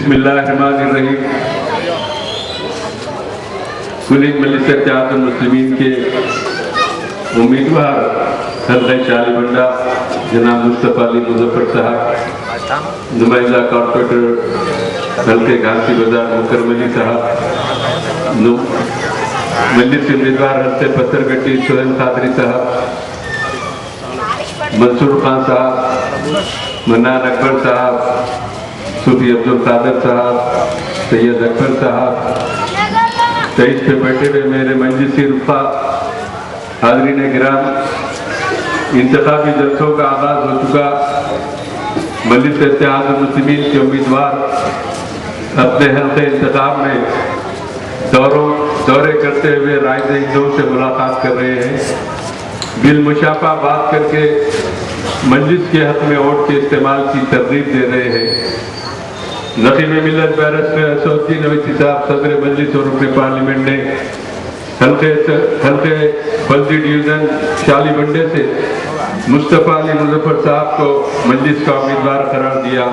बिस्मिल्लाहिर्रहमानिर्रहीम। कुलीन मजलिस इत्तेहादुल मुस्लिमीन के उम्मीदवार हल्का शालीबंडा जनाब मुस्तफा अली मुजफ्फर साहब, नुमाइंदा कॉर्पोरेटर हल्के घासी बाजार मुकरम अली साहब, मजलिस के उम्मीदवार हल्के पत्थरगट्टी सोहेल खादरी साहब, मंसूर खान साहब, मन्नान अकबर साहब, सूफी अब्दुल कादर साहब, सैयद अकबर साहब, तेईस पे बैठे हुए मेरे मजलिसी रुफा, हाज़रीन किराम, इंतखाबी जलसों का आगाज हो चुका। मजलिस इत्तेहादुल मुस्लिमीन के उम्मीदवार अपने हल्के इंतखाब में दौरे करते हुए राय दहिंदों से मुलाकात कर रहे हैं। बिल मुशाफा बात करके मजलिस के हक में वोट के इस्तेमाल की तरगीब दे रहे हैं। नकीब मिल्लत बैरिस्टर असदुद्दीन अवैसी साहब सदर मजलिस और रुकन पार्लियामेंट ने हल्के बल्दी डिवीजन शालीबंडे से मुस्तफा अली मुजफ्फर साहब को मजलिस का उम्मीदवार करार दिया।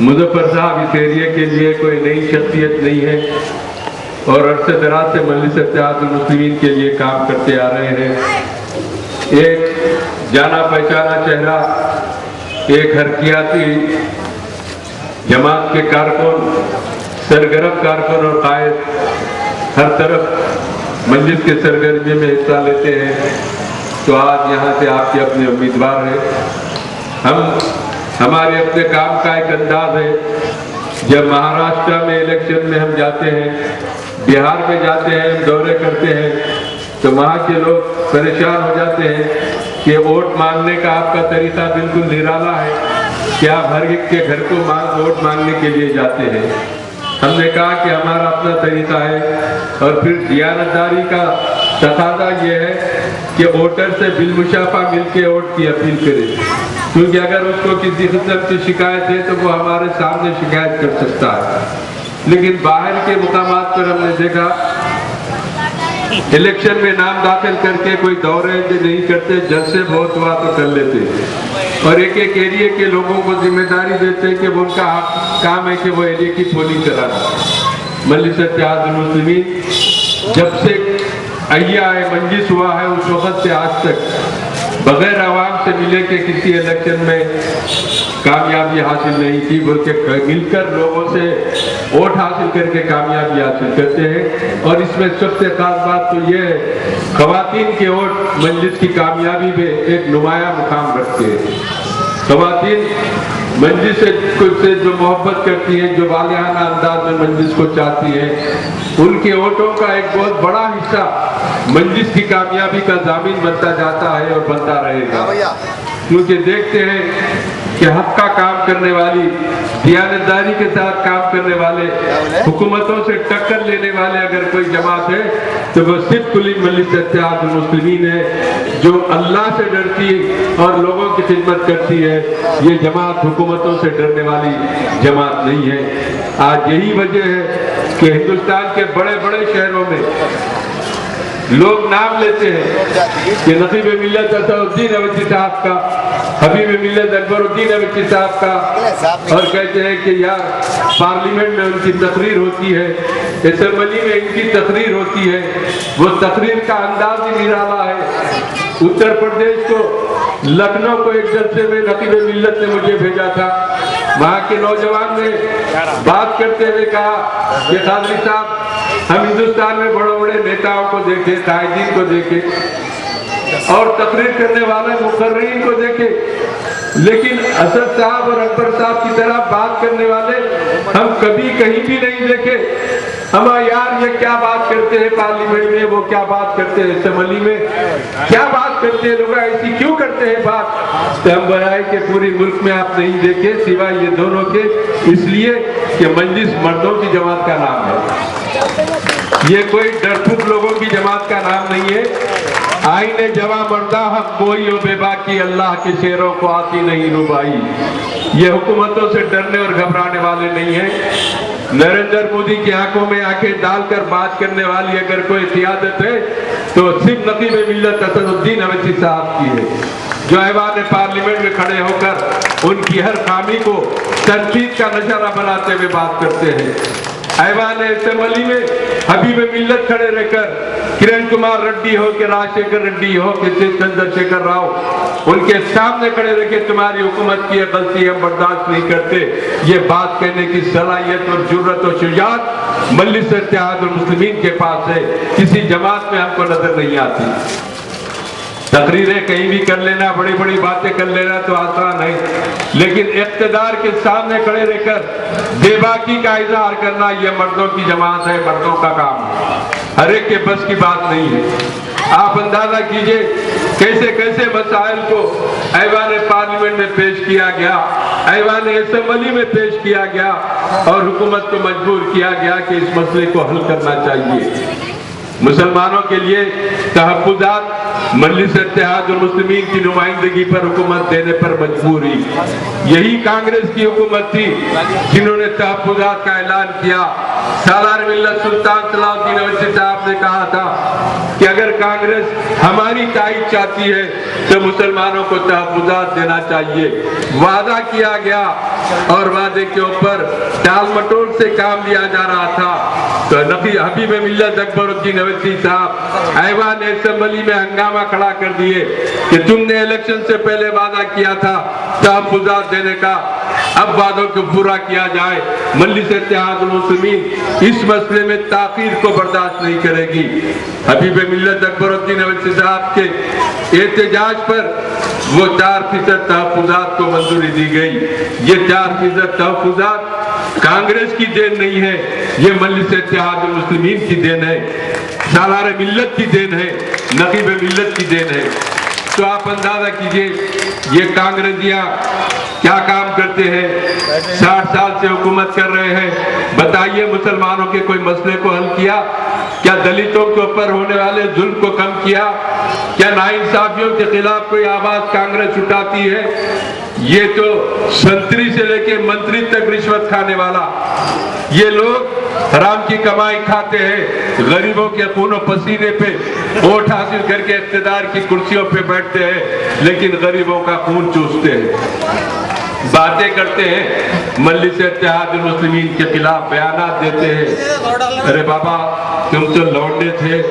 मुजफ्फर साहब इस एरिया के लिए कोई नई शख्सियत नहीं है और अरसे दराज से मजलिस इत्तेहादुल मुस्लिमीन के लिए काम करते आ रहे हैं। एक जाना पहचाना चेहरा, एक हरकियाती जमात के कारकुन, सरगर्म कारकुन और कायद, हर तरफ मजलिस के सरगर्मी में हिस्सा लेते हैं। तो आज यहाँ से आपके अपने उम्मीदवार हैं। हमारे अपने काम का एक अंदाज है। जब महाराष्ट्र में इलेक्शन में हम जाते हैं, बिहार में जाते हैं, दौरे करते हैं, तो वहाँ के लोग परेशान हो जाते हैं कि वोट मांगने का आपका तरीका बिल्कुल निराला है कि आप हर एक के घर को वोट मांगने के लिए जाते हैं। हमने कहा कि हमारा अपना तरीका है और फिर दियानतदारी का तकाजा ये है कि वोटर से बिलमुशाफा मिलके वोट की अपील करें, क्योंकि अगर उसको किसी किस्म की शिकायत है तो वो हमारे सामने शिकायत कर सकता है। लेकिन बाहर के मुकामात पर हमने देखा इलेक्शन में नाम दाखिल करके कोई दौरे नहीं करते, जलसे बहुत हुआ तो कर लेते और एक एक एरिया के लोगों को जिम्मेदारी देते कि वो उनका काम है कि वो एरिया की पोलिंग कराना। मजलिस इत्तेहादुल मुस्लिमीन जब से अय्या मजलिस हुआ है उस वक्त से आज तक बगैर आवाम से मिले के किसी इलेक्शन में कामयाबी हासिल नहीं की, बल्कि मिलकर लोगों से वोट हासिल करके कामयाबी हासिल करते हैं। और इसमें सबसे खास बात तो ये है, खवातीन के वोट मजलिस की कामयाबी में एक नुमाया मुकाम रखते हैं। खवातीन मजलिस से जो मोहब्बत करती हैं, जो वालिहाना अंदाज में मजलिस को चाहती हैं, उनके वोटों का एक बहुत बड़ा हिस्सा मजलिस की कामयाबी का जामीन बनता जाता है और बनता रहेगा। क्योंकि देखते हैं कि हक का काम करने वाली, दियानतदारी के साथ काम करने वाले, हुकूमतों से टक्कर लेने वाले अगर कोई जमात है तो वो सिर्फ कुलीन मजलिस इत्तेहादुल मुस्लिमीन है, जो अल्लाह से डरती और लोगों की खिदमत करती है। ये जमात हुकूमतों से डरने वाली जमात नहीं है। आज यही वजह है कि हिंदुस्तान के बड़े बड़े शहरों में लोग नाम लेते हैं कि नकीब मिल्लत असदुद्दीन अवैसी साहब का, हबीब मिल्लत अकबरुद्दीन अवैसी साहब का, और कहते हैं कि यार पार्लियामेंट में उनकी तकरीर होती है, असेंबली में इनकी तकरीर होती है, वो तकरीर का अंदाज ही निराला है। उत्तर प्रदेश को लखनऊ को एक जलसे में नकीब मिल्लत ने मुझे भेजा था। वहाँ के नौजवान ने बात करते हुए कहा कि कादरी साहब, हम हिंदुस्तान में बड़े बड़े नेताओं को देखे, कायदीन को देखे और तकरीर करने वाले मुकर्रीन को देखे, लेकिन असद साहब और अकबर साहब की तरह बात करने वाले हम कभी कहीं भी नहीं देखे। हम यार ये क्या बात करते हैं पार्लियामेंट में, वो क्या बात करते हैं असेंबली में, क्या बात करते हैं लोग, ऐसी क्यों करते हैं बात। तो हम बनाए कि पूरी मुल्क में आप नहीं देखे सिवाय ये दोनों के, इसलिए कि मजलिस मर्दों की जमात का नाम है, ये कोई डरपुक लोगों की जमात का नाम नहीं है। आईने जवा मर्दा हक कोई हो बेबाकी, अल्लाह के शेरों को आती नहीं रुबाई। ये हुकूमतों से डरने और घबराने वाले नहीं है। नरेंद्र मोदी की आंखों में आंखें डालकर बात करने वाली अगर कोई क़ियादत है तो सिर्फ नकीब मिल्लत असदुद्दीन अवैसी साहब की है। जो ऐवान पार्लियामेंट में खड़े होकर उनकी हर खामी को तनकीद का नजारा बनाते हुए बात करते हैं। ऐवान असेंबली में हबीब मिल्लत खड़े रहकर किरण कुमार रेड्डी हो कि राजशेखर रेड्डी हो कि चंद्रशेखर राव उनके सामने खड़े रह के तुम्हारी हुकूमत की गलती हम बर्दाश्त नहीं करते, ये बात कहने की सलाहियत और जुर्रत और शुजाअत मजलिस इत्तेहादुल मुस्लिमीन के पास है, किसी जमात में हमको नजर नहीं आती। तकरीरें कहीं भी कर लेना, बड़ी बड़ी बातें कर लेना तो आसान है, लेकिन इख्तिदार के सामने खड़े रहकर बेबाकी का इजहार करना ये मर्दों की जमात है, मर्दों का काम है, हर एक के बस की बात नहीं है। आप अंदाजा कीजिए कैसे कैसे मसाइल को ऐवान पार्लियामेंट में पेश किया गया, ऐवान असेंबली में पेश किया गया और हुकूमत को मजबूर किया गया कि इस मसले को हल करना चाहिए। मुसलमानों के लिए तहफ़्फ़ुज़ात मजलिस इत्तेहादुल मुस्लिमीन की नुमाइंदगी पर हुकूमत देने पर मजबूर हुई। यही कांग्रेस की हुकूमत थी जिन्होंने तहफ़्फ़ुज़ात का ऐलान किया। सालार मिल्लत सुल्तान सलाहुद्दीन अवैसी साहब ने कहा था कि अगर कांग्रेस हमारी ताईद चाहती है तो मुसलमानों को तहफ़्फ़ुज़ात देना चाहिए। वादा किया गया और वादे के ऊपर टाल मटोल से काम लिया जा रहा था। तो नबी हबीब मिल्लत अकबरुद्दीन अवैसी साहब ऐवान असेंबली में हंगामा खड़ा कर दिए कि तुमने इलेक्शन से पहले वादा किया था तहफ़्फ़ुज़ात देने का, अब वादों को पूरा किया जाए। मजलिस इत्तेहादुल मुस्लिमीन इस मसले में ताख़ीर को बर्दाश्त नहीं करेगी। हबीब मिल्लत अकबरुद्दीन अवैसी साहब के एहतजाज पर वो 4% तहफ़्फ़ुज़ात को मंजूरी दी गई। ये 4% तहफ़्फ़ुज़ात कांग्रेस की देन नहीं है, ये मजलिस इत्तेहादुल मुस्लिमीन की देन है, सालार मिल्लत की देन है, नक़ीब मिल्लत की देन है। तो आप अंदाजा कीजिए ये कांग्रेसियाँ क्या काम करते हैं, 60 साल से हुकूमत कर रहे हैं। बताइए मुसलमानों के कोई मसले को हल किया? क्या दलितों के ऊपर होने वाले जुल्म को कम किया? क्या नाइंसाफियों के खिलाफ कोई आवाज कांग्रेस उठाती है? ये तो संतरी से लेके मंत्री तक रिश्वत खाने वाला, ये लोग हराम की कमाई खाते हैं, गरीबों के खून पसीने पे वोट हासिल करके इख्तिदार की कुर्सियों पे बैठते हैं, लेकिन गरीबों का खून चूसते हैं, बातें करते हैं, मजलिस इत्तेहादुल मुस्लिमीन के खिलाफ बयानात देते हैं। अरे बाबा तुम तो लौंडे थे,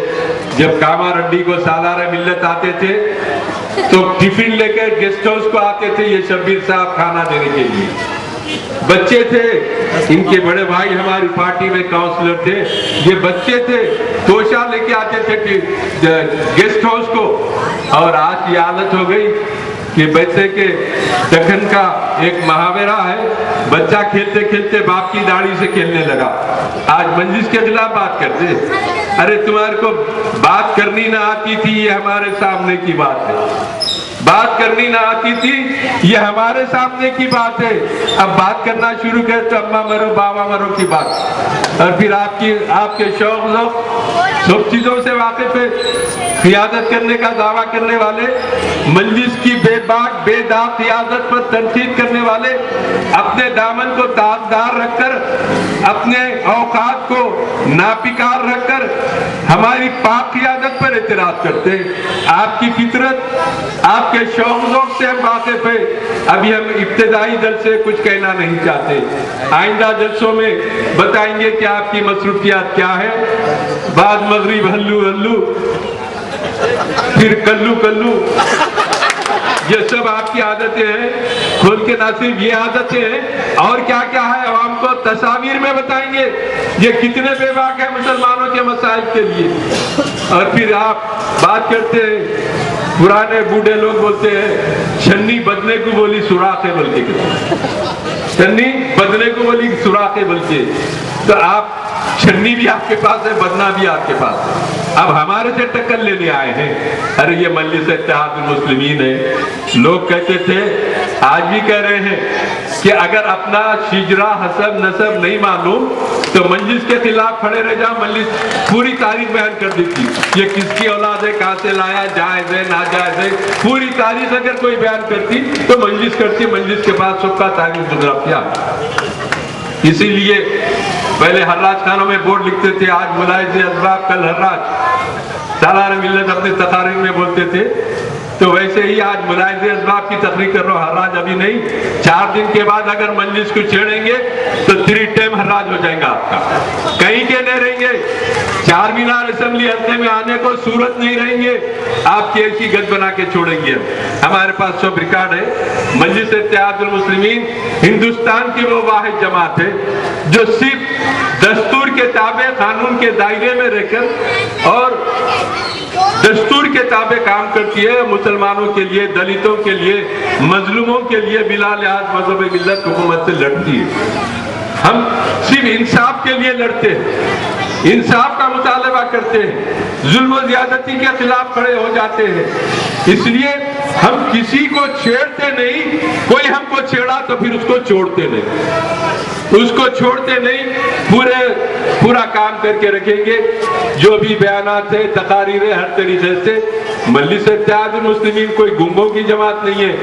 जब कामा रेड्डी को सालार मिल्लत आते थे तो टिफिन लेकर गेस्ट हाउस को आते थे ये शब्बीर साहब खाना देने के लिए। बच्चे थे, इनके बड़े भाई हमारी पार्टी में काउंसलर थे, ये बच्चे थे, तोशा लेके आते थे गेस्ट हाउस को। और आज की हालत हो गई कि बच्चे के दखन का एक मुहावरा है, बच्चा खेलते खेलते बाप की दाढ़ी से खेलने लगा। आज मजलिस के खिलाफ बात करते। अरे तुम्हारे को बात करनी ना आती थी, ये हमारे सामने की बात है। बात करनी ना आती थी, ये हमारे सामने की बात है। अब बात करना शुरू कर तो अम्मा मरो बाबा मरो की बात। और फिर आपके शौक सब चीजों से वाकिफ है। क़ियादत करने का दावा करने वाले, मजलिस की बेबाक बेदाग क़ियादत पर तनकीद करने वाले अपने दामन को ताकदार रखकर, अपने औकात को नापिकार रखकर हमारी पाक क़ियादत पर एतराज़ करते हैं। आपकी फितरत, आपके शौक से हम वाकिफ है। अभी हम इब्तिदाई दल से कुछ कहना नहीं चाहते, आइंदा जलसों में बताएंगे कि आपकी मसरूफियात क्या है। बाद मगरिब हल्लू हल्लू, फिर कल्लू कल्लू, ये सब आपकी आदतें हैं। खुद के ना सिर्फ ये आदतें हैं और क्या क्या है आवाम को तस्वीर में बताएंगे ये कितने बेबाक है मुसलमानों के मसाइल के लिए। और फिर आप बात करते हैं, पुराने बूढ़े लोग बोलते हैं छन्नी बदने को बोली सुराखे बोल के, छन्नी बदने को बोली सुराखे बोल के। तो आप छन्नी भी आपके पास है, बदना भी आपके पास है, अब हमारे से टक्कर लेने आए हैं। अरे ये मजलिस इत्तेहादुल मुस्लिमीन है। लोग कहते थे, आज भी कह रहे हैं कि अगर अपना शिजरा हसब नसब नहीं मालूम तो मजलिस के खिलाफ खड़े रह जाओ। मजलिस पूरी तारीख बयान कर देती, ये किसकी औलाद है, कहां से लाया, जायज है नाजायज है, पूरी तारीख अगर कोई बयान करती तो मजलिस करती। मजलिस के पास सबका तारीख जुग्राफिया। इसीलिए पहले हर्राज खानों में बोर्ड लिखते थे, आज मुलाहिज़े असबाब कल हर्राज। सालार मिल्लत अपने तकारीर में बोलते थे تو ویسے ہی آج ملاحظ اسباب کی تقریر کر رہا ہوں، حراج ابھی نہیں، 4 دن کے بعد اگر مجلس کو چھیڑیں گے تو 3 ٹائم حراج ہو جائے گا آپ کا، کہیں کے نہیں رہیں گے، 4 مینار اسمبلی حلقے میں آنے کو صورت نہیں رہیں گے، آپ کی ایسی گد بنا کے چھوڑیں گے۔ ہمارے پاس سب ریکارڈ ہے، مجلس اتحاد المسلمین ہندوستان کی وہ واحد جماعت ہے جو صرف دستور کے تابع، قانون کے دائرے میں رہ کر اور دستور کے تابع کام کرتی ہے، مسلمانوں کے لیے، دلتوں کے لیے، مظلوموں کے لیے بلا لحاظ مذہب ملت حکومت سے لڑتی ہے۔ ہم صرف انصاف کے لیے لڑتے ہیں، انصاف کا مطالبہ کرتے ہیں، ظلم و زیادتی کے خلاف کھڑے ہو جاتے ہیں، اس لیے ہم کسی کو چھیڑتے نہیں، کوئی ہم کو چھیڑا تو پھر اس کو چھوڑتے نہیں، اس کو چھوڑتے نہیں، پورا کام کر کے رکھیں گے۔ جو بھی بیانات ہے، تقاریر ہے، ہر طریقے سے مجلس اتحاد المسلمین کوئی گنگوں کی جماعت نہیں ہے،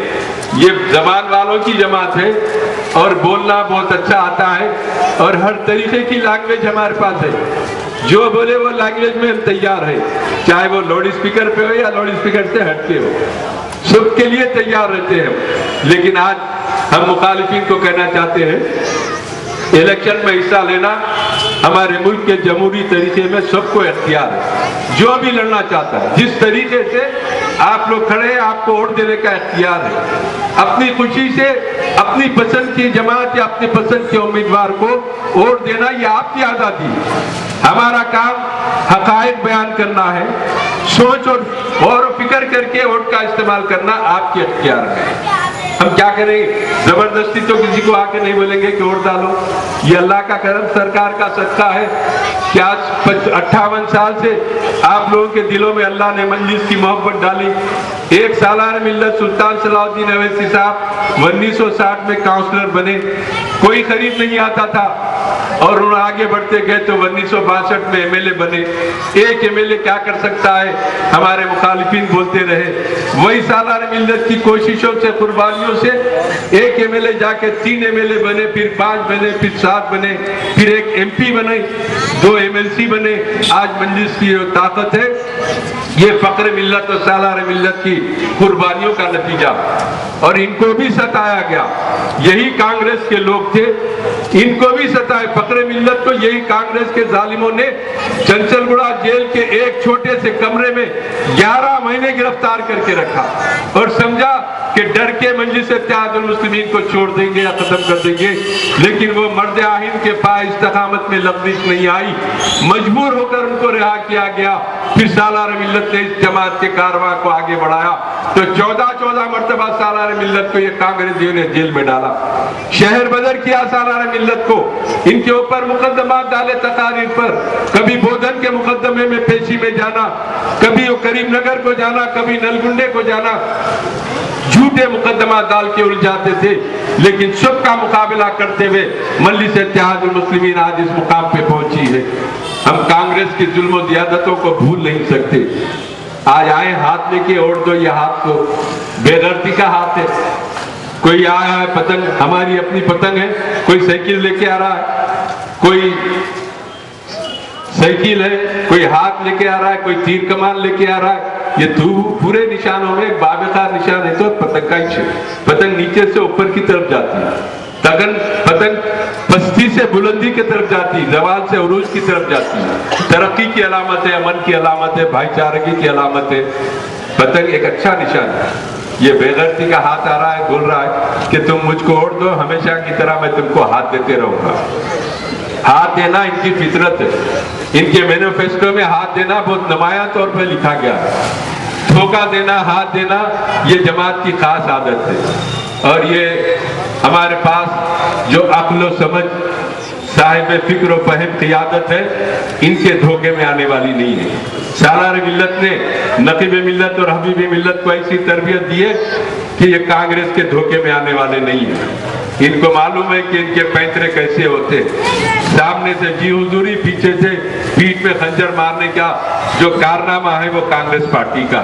یہ زبان والوں کی جماعت ہے، اور بولنا بہت اچھا آتا ہے، اور ہر طریقے کی لینگویج ہمارے پاس ہے، جو بولے وہ لینگویج میں ہم تیار ہیں، چاہے وہ لاؤڈ اسپیکر پہ ہو یا لاؤڈ اسپیکر سے ہٹ کے ہو، سب کے لیے تیار رہتے ہیں۔ لیکن آج ہم مخالفین کو کہنا چاہتے ہیں، الیکشن میں حصہ لینا ہمارے ملک کے جمہوری طریقے میں سب کو اختیار ہے، جو بھی لڑنا چاہتا ہے، جس طریقے سے آپ لوگ کھڑے ہیں، آپ کو ووٹ دینے کا اختیار ہے، اپنی خوشی سے اپنی پسند کی جماعت یا اپنی پسند کے امیدوار کو ووٹ دینا، یہ آپ کی آزادی ہے۔ ہمارا کام حقائق بیان کرنا ہے، سوچ اور غور و فکر کر کے ووٹ کا استعمال کرنا آپ کے اختیار میں ہے۔ ہم کیا کریں، زبردستی تو کسی کو آ کے نہیں بولیں گے کہ ووٹ ڈالو، یہ اللہ کا کرم، سرکار کا صدقہ ہے کہ آج 58 سال سے آپ لوگوں کے دلوں میں اللہ نے مجلس کی محبت ڈالی۔ 1 سالار ملت سلطان صلاح الدین اویسی صاحب 1960 میں کاؤنسلر بنے، کوئی خرید نہیں آتا تھا، اور انہوں آگے بڑھتے گئے تو 1962 میں ایم ایل اے بنے۔ ایک ایم ایل اے کیا کر سکتا ہے، ہمارے مخالفین بولتے رہے، وہی سالار ملت کی کوششوں سے، قربانیوں سے ایک ایم ایل اے جا کے 3 ایم ایل اے بنے، پھر 5 بنے، پھر 7 بنے، پھر 1 ایم پی بنے، 2 ایم ایل سی بنے۔ آج مجلس کی جو طاقت ہے، یہ فقر ملت اور سالار ملت کی قربانیوں کا نتیجہ، اور ان کو بھی ستایا گیا، یہی کانگریس کے لوگ تھے، ان کو بھی ستائے، فقر ملت کو یہی کانگریس کے ظالموں نے چنچل گڑا جیل کے ایک چھوٹے سے کمرے میں 11 مہینے گرفتار کر کے رکھا، اور سمجھا کہ ڈر کے مجلس اتحاد المسلمین کو چھوڑ دیں گے یا ختم کر دیں گے، لیکن وہ مرد آہن کے پائے استقامت میں لغزش نہیں آئی، مجبور ہو کر ان کو رہا کیا گیا۔ پھر سالار ملت نے اس جماعت کے کارواں کو آگے بڑھایا تو 14 مرتبہ سالار ملت کو یہ کانگریسیوں نے جیل میں ڈالا، شہر بدر کیا سالار ملت کو، ان کے اوپر مقدمات ڈالے تقاریر پر، کبھی بودھن کے مقدمے میں پیشی میں جانا، کبھی وہ کریم نگر کو جانا، کبھی نلگنڈے کو جانا، جھوٹے مقدمات ڈال کے الجھاتے تھے، لیکن سب کا مقابلہ کرتے ہوئے مجلس اتحاد المسلمین آج اس مقام پہ پہنچی ہے۔ ہم کانگریس کی ظلم و زیادتوں کو بھول نہیں سکتے۔ آج آئے ہاتھ لے کے اوڑھ دو، یہ ہاتھ تو بے غیرتی کا ہاتھ ہے۔ کوئی آیا ہے پتنگ، ہماری اپنی پتنگ ہے، کوئی سائیکل لے کے آ رہا ہے، کوئی سائیکل ہے، کوئی ہاتھ لے کے آ رہا ہے، کوئی تیر کمان لے کے آ رہا ہے، یہ پورے نشانوں میں ایک بابقار نشان ہے تو پتنگ کا ہی، پتنگ نیچے سے اوپر کی طرف جاتی ہے، پتنگ پستی سے بلندی کی طرف جاتی، زوال سے عروج کی طرف جاتی، ترقی کی علامت ہے، امن کی علامت ہے، بھائی چارگی کی علامت ہے۔ پتنگ ایک اچھا نشان ہے۔ یہ بے غیرتی کا ہاتھ آ رہا ہے، بول رہا ہے کہ تم مجھ کو اوڑھ دو، ہمیشہ کی طرح میں تم کو ہاتھ دیتے رہوں گا۔ ہاتھ دینا ان کی فطرت ہے، ان کے مینیفیسٹو میں ہاتھ دینا بہت نمایاں طور پہ لکھا گیا ہے۔ دھوکہ دینا، ہاتھ دینا، یہ جماعت کی خاص عادت ہے، اور یہ ہمارے پاس جو عقل و سمجھ، صاحب فکر و فہم قیادت ہے، ان کے دھوکے میں آنے والی نہیں ہے۔ سالار ملت نے نقیب ملت اور حبیب ملت کو ایسی تربیت دی ہے کہ یہ کانگریس کے دھوکے میں آنے والے نہیں ہیں۔ ان کو معلوم ہے کہ ان کے پینترے کیسے ہوتے، سامنے سے جی حضوری، پیچھے سے پیٹھ میں خنجر مارنے کا جو کارنامہ ہے وہ کانگریس پارٹی کا۔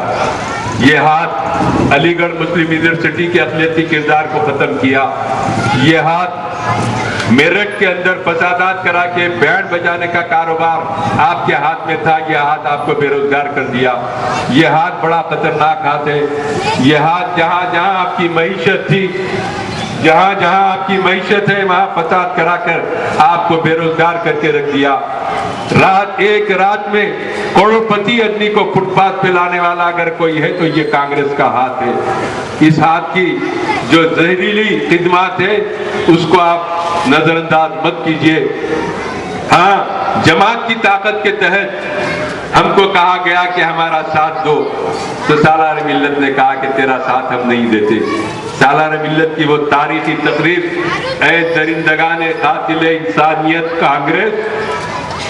یہ ہاتھ علی گڑھ مسلم یونیورسٹی کے اقلیتی کردار کو ختم کیا، یہ ہاتھ میرٹھ کے اندر فسادات کرا کے بینڈ بجانے کا کاروبار آپ کے ہاتھ میں تھا، یہ ہاتھ آپ کو بے روزگار کر دیا۔ یہ ہاتھ بڑا خطرناک ہاتھ ہے۔ یہ ہاتھ جہاں جہاں آپ کی معیشت تھی، جہاں جہاں آپ کی معیشت ہے، وہاں فساد کرا کر آپ کو بے روزگار کر کے رکھ دیا۔ ایک رات میں کروڑپتی آدمی کو فٹ پاتھ پہ لانے والا اگر کوئی ہے تو یہ کانگریس کا ہاتھ ہے۔ اس ہاتھ کی جو زہریلی خدمات ہے اس کو آپ نظر انداز مت کیجیے۔ ہاں، جماعت کی طاقت کے تحت ہم کو کہا گیا کہ ہمارا ساتھ دو، تو سالار ملت نے کہا کہ تیرا ساتھ ہم نہیں دیتے۔ سالار ملت کی وہ تاریخی تقریر، اے درندگان قاتل انسانیت کانگریس،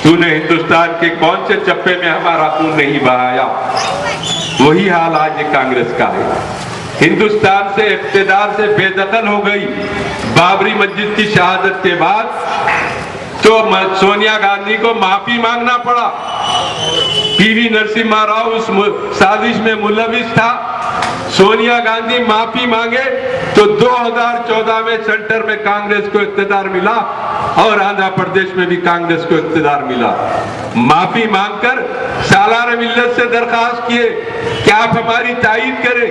تو نے ہندوستان کے کون سے چپے میں ہمارا خون نہیں بہایا؟ وہی حال آج کانگریس کا ہے۔ ہندوستان سے اقتدار سے بے دخل ہو گئی۔ بابری مسجد کی شہادت کے بعد تو سونیا گاندھی کو معافی مانگنا پڑا۔ پی وی نرسمہا راؤ اس سازش میں ملوث تھا۔ سونیا گاندھی معافی مانگے تو 2014 میں سینٹر میں کانگریس کو اقتدار ملا اور آندھرا پردیش میں بھی کانگریس کو اقتدار ملا۔ معافی مانگ کر سالار ملت سے درخواست کیے کہ آپ ہماری تائید کریں۔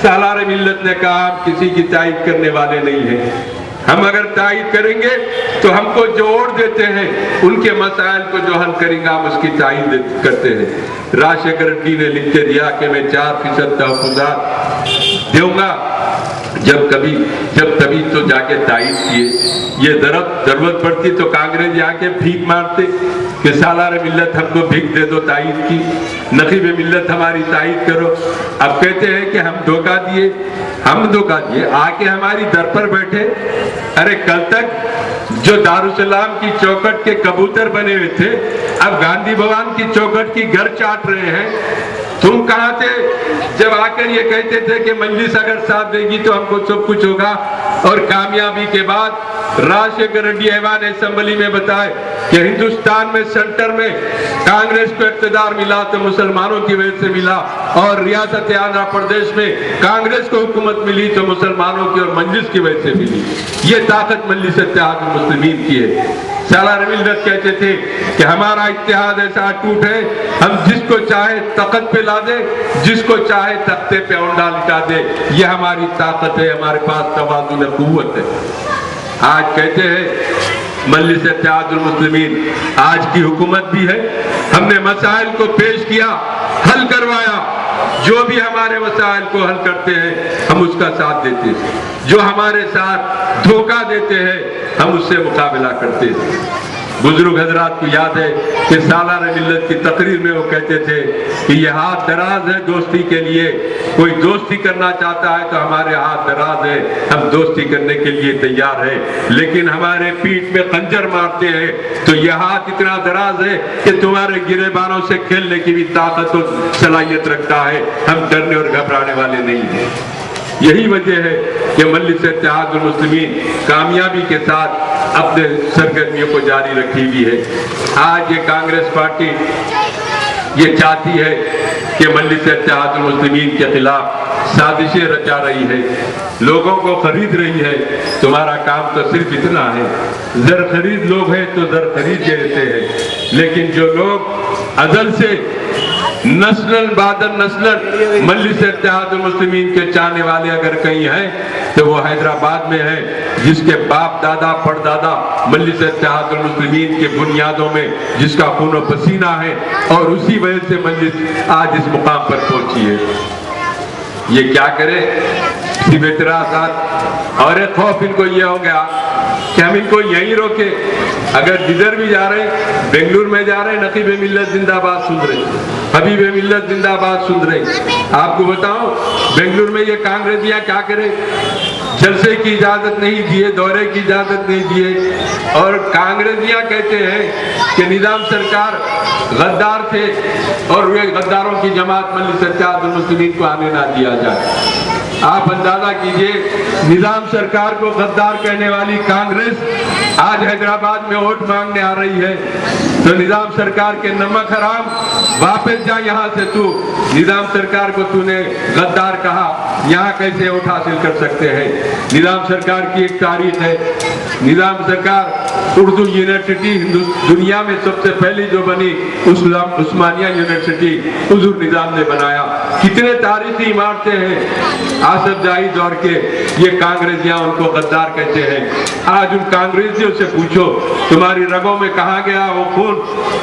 سالار ملت نے کہا ہم کسی کی تائید کرنے والے نہیں ہیں۔ ہم اگر تائید کریں گے تو ہم کو جو ووٹ دیتے ہیں ان کے مسائل کو جو حل کریں گے ہم اس کی تائید کرتے ہیں۔ راجشیکھر ریڈی نے لکھ کے دیا کہ میں 4% تحفظات دوں گا، جب تبھی تو جا کے تائید کیے۔ یہ ضرورت پڑتی تو کانگریس جا کے بھیک مارتے کہ سالار ملت ہم کو بھیک دے دو تائید کی، نقیب ملت ہماری تائید کرو۔ اب کہتے ہیں کہ ہم دھوکہ دیے، آ کے ہماری در پر بیٹھے۔ ارے کل تک جو دارالسلام کی چوکھٹ کے کبوتر بنے ہوئے تھے اب گاندھی بھون کی چوکھٹ کی گھر چاٹ رہے ہیں۔ تم کہاں تھے جب آ کر یہ کہتے تھے کہ مجلس اگر ساتھ دے گی تو ہم کو سب کچھ ہوگا؟ اور کامیابی کے بعد راجشیکھر ریڈی ایوان اسمبلی میں بتائے کہ ہندوستان میں سینٹر میں کانگریس کو اقتدار ملا تو مسلمانوں کی وجہ سے ملا، اور ریاست آندھرا پردیش میں کانگریس کو حکومت ملی تو مسلمانوں کی اور مجلس کی وجہ سے ملی۔ یہ طاقت مجلس اتحاد المسلمین کی ہے۔ سالار ملت کہتے تھے کہ ہمارا اتحاد ایسا ٹوٹ ہے، ہم جس کو چاہے تخت پہ لا دے، جس کو چاہے تختے پہ اونڈا لٹا دے، یہ ہماری طاقت ہے، ہمارے پاس توازن قوت ہے۔ آج کہتے ہیں مجلس اتحاد المسلمین آج کی حکومت بھی ہے، ہم نے مسائل کو پیش کیا، حل کروایا، جو بھی ہمارے مسائل کو حل کرتے ہیں ہم اس کا ساتھ دیتے ہیں، جو ہمارے ساتھ دھوکہ دیتے ہیں ہم اس سے مقابلہ کرتے ہیں۔ بزرگ حضرات کو یاد ہے کہ سالار ملت کی تقریر میں وہ کہتے تھے کہ یہ ہاتھ دراز ہے دوستی کے لیے، کوئی دوستی کرنا چاہتا ہے تو ہمارے ہاتھ دراز ہے، ہم دوستی کرنے کے لیے تیار ہیں، لیکن ہمارے پیٹھ میں خنجر مارتے ہیں تو یہ ہاتھ اتنا دراز ہے کہ تمہارے گریبانوں سے کھیلنے کی بھی طاقت اور صلاحیت رکھتا ہے، ہم ڈرنے اور گھبرانے والے نہیں ہیں۔ یہی وجہ ہے کہ مجلس اتحاد المسلمین کامیابی کے ساتھ اپنے سرگرمیوں کو جاری رکھی ہوئی ہے۔ آج یہ کانگریس پارٹی یہ چاہتی ہے کہ مجلس اتحاد المسلمین کے خلاف سازشیں رچا رہی ہے، لوگوں کو خرید رہی ہے۔ تمہارا کام تو صرف اتنا ہے، زر خرید لوگ ہیں تو زر خرید کے دیتے ہیں، لیکن جو لوگ ازل سے نسل بعد نسل مجلس اتحاد المسلمین کے چاہنے والے اگر کہیں ہیں تو وہ حیدرآباد میں ہے، جس کے باپ دادا پردادا مجلس اتحاد المسلمین کے بنیادوں میں جس کا خون و پسینہ ہے، اور اسی وجہ سے مجلس آج اس مقام پر پہنچی ہے۔ یہ کیا کرے اسی اعتراضات اور ایک خوف ان کو یہ ہو گیا کہ ہم ان کو یہیں روکے، اگر جدھر بھی جا رہے ہیں، بنگلور میں جا رہے ہیں نقیب ملت زندہ باد سن رہے ہیں، حبیب ملت زندہ باد سن رہے ہیں۔ آپ کو بتاؤں بنگلور میں یہ کانگریسیاں کیا کرے، جلسے کی اجازت نہیں دیے، دورے کی اجازت نہیں دیے، اور کانگریسیاں کہتے ہیں کہ نظام سرکار غدار تھے اور وہ غداروں کی جماعت مجلس اتحاد المسلمین کو آنے نہ دیا جائے۔ آپ اندازہ کیجئے نظام سرکار کو غدار کہنے والی کانگریس آج حیدرآباد میں ووٹ مانگنے آ رہی ہے، تو نظام سرکار کے نمک حرام واپس جا یہاں سے، تو نظام سرکار کو تو نے غدار کہا، یہاں کیسے ووٹ حاصل کر سکتے ہیں؟ نظام سرکار کی ایک تاریخ ہے، نظام سرکار उर्दू यूनिवर्सिटी दुनिया में सबसे पहली जो बनी उस्मानिया यूनिवर्सिटी हुजूर निजाम ने बनाया। कितने तारीखी इमारतें हैं। आसफ जाही दौर के ये कांग्रेसियां उनको गद्दार कहते हैं। आज उन कांग्रेसियों से पूछो तुम्हारी रगों में कहाँ गया वो खून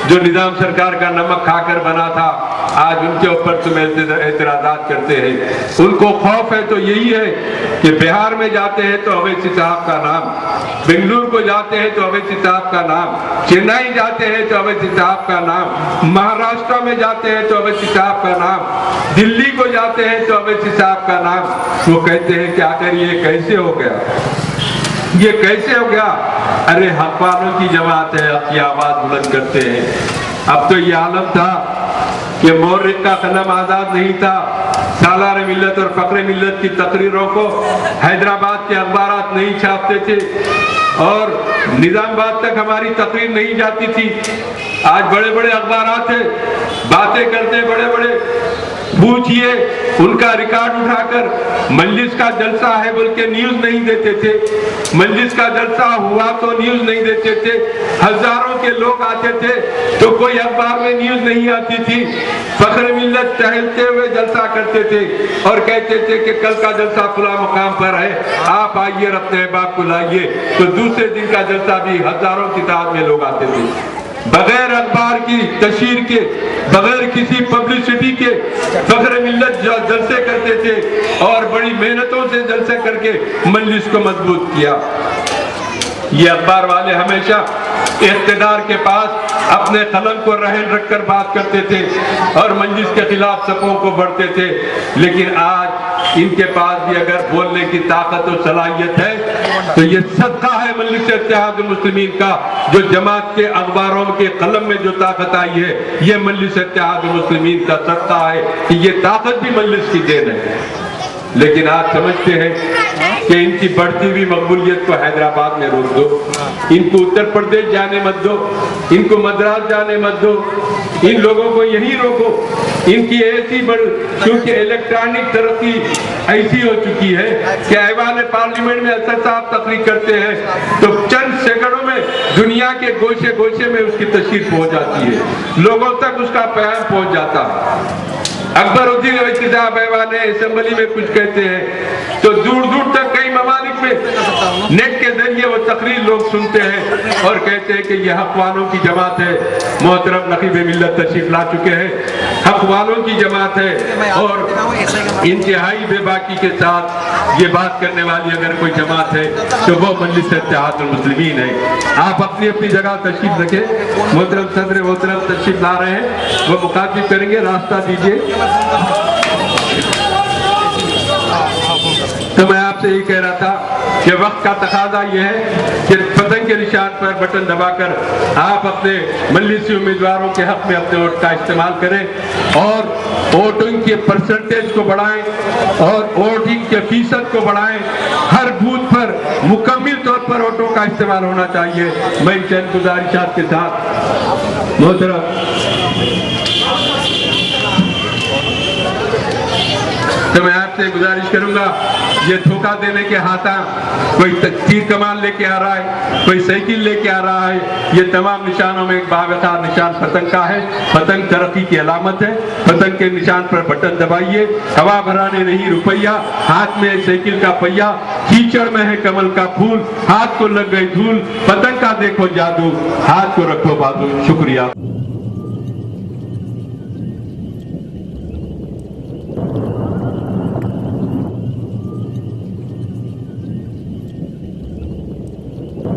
जो निजाम सरकार का नमक खाकर बना था। आज उनके ऊपर तुम एतराज़ात करते हैं। उनको खौफ है तो यही है कि बिहार में जाते हैं तो अवैसी साहब का नाम, बेंगलुरु को जाते हैं तो अवैसी साहब का नाम, चेन्नई जाते हैं तो अवैसी साहब का नाम, महाराष्ट्र में जाते हैं तो अवैसी साहब का नाम, दिल्ली को जाते हैं तो अवैसी साहब का नाम। वो कहते हैं कि आखिर ये कैसे हो गया, ये कैसे हो गया। अरे हक वालों की जमात है, हक की आवाज बुलंद करते हैं। अब तो ये आलम था कि मौर्य का कलम आजाद नहीं था। सालार मिल्लत और फक्र मिल्लत की तकरीरों को हैदराबाद के अखबारात नहीं छापते थे और निजामाबाद तक हमारी तकरीर नहीं जाती थी। आज बड़े बड़े अखबारात हैं, बातें करते बड़े बड़े, पूछिए उनका रिकॉर्ड उठाकर मजलिस का जलसा है बोल के न्यूज नहीं देते थे। मजलिस का जलसा हुआ तो न्यूज नहीं देते थे। हजारों के लोग आते थे तो कोई अखबार में न्यूज नहीं आती थी। फख्र मिल्लत टहलते हुए जलसा करते थे और कहते थे कि कल का जलसा खुला मुकाम पर है, आप आइए अपने अहबाब को लाइए। तो दूसरे दिन का जलसा भी हजारों की तादाद में लोग आते थे। बगैर अखबार की तशहीर के, बगैर किसी पब्लिसिटी के फख्र मिल्लत जलसे करते थे और बड़ी मेहनतों से जलसे करके मजलिस को मजबूत किया। ये अखबार वाले हमेशा इख्तिदार के पास अपने कलम को रहन रखकर बात करते थे और मजलिस के खिलाफ सपों को बढ़ते थे। लेकिन आज इनके पास भी अगर बोलने की ताकत और सलाहियत है तो ये सदका है मजलिस इत्तेहादुल मुस्लिमीन का, जो जमात के अखबारों के कलम में जो ताकत आई है ये मजलिस इत्तेहादुल मुस्लिमीन का सदका है कि ये ताकत भी मजलिस की देन है। लेकिन आज समझते हैं कि इनकी बढ़ती हुई मकबूलियत को हैदराबाद में रोक दो, इनको उत्तर प्रदेश जाने मत दो, इनको मद्रास जाने मत दो, इन लोगों को यहीं रोको। इनकी ऐसी क्योंकि इलेक्ट्रॉनिक तरक्की ऐसी हो चुकी है कि ऐवान पार्लियामेंट में असद साहब तकरीर करते हैं तो चंद सेकंडों में दुनिया के गोशे गोशे में उसकी तशरीह पहुंच जाती है, लोगों तक उसका पैगाम पहुंच जाता है। अकबरुद्दीन अवैसी साहब ऐवान असेंबली में कुछ कहते हैं तो दूर दूर तक कई ममालिक में नेट के जरिए वो तकरीर लोग सुनते हैं और कहते हैं कि ये हक वालों की जमात है। मोहतरम नकीब मिल्लत तशरीफ ला चुके हैं, हक वालों की जमात है और इंतहाई बेबाकी के साथ ये बात करने वाली अगर कोई जमात है तो वो मजलिस इत्तेहादुल मुस्लिमीन है। आप अपनी अपनी जगह तशरीफ रखें। मोहतरम सदर मोहतरम तशरीफ ला रहे हैं, वो मुखातिब करेंगे, रास्ता दीजिए। तो मैं आपसे यही कह रहा था कि वक्त का तकाजा यह है कि पतंग के निशान पर बटन दबाकर आप अपने मजलिसी उम्मीदवारों के हक में अपने वोट का इस्तेमाल करें और वोटिंग के परसेंटेज को बढ़ाएं और वोटिंग के फीसद को बढ़ाएं। हर बूथ पर मुकम्मल तौर पर वोटों का इस्तेमाल होना चाहिए। मैं चंद गुजारिशात के साथ तो मैं आपसे गुजारिश करूंगा, ये धोखा देने के हाथा कोई तीर कमान लेके आ रहा है, कोई साइकिल लेके आ रहा है, ये तमाम निशानों में एक बावकार निशान पतंग का है। पतंग तरक्की की अलामत है। पतंग के निशान पर बटन दबाइए, हवा भराने नहीं रुपया, हाथ में साइकिल का पहिया, कीचड़ में है कमल का फूल, हाथ को लग गई धूल, पतंग का देखो जादू, हाथ को रखो बाजू। शुक्रिया।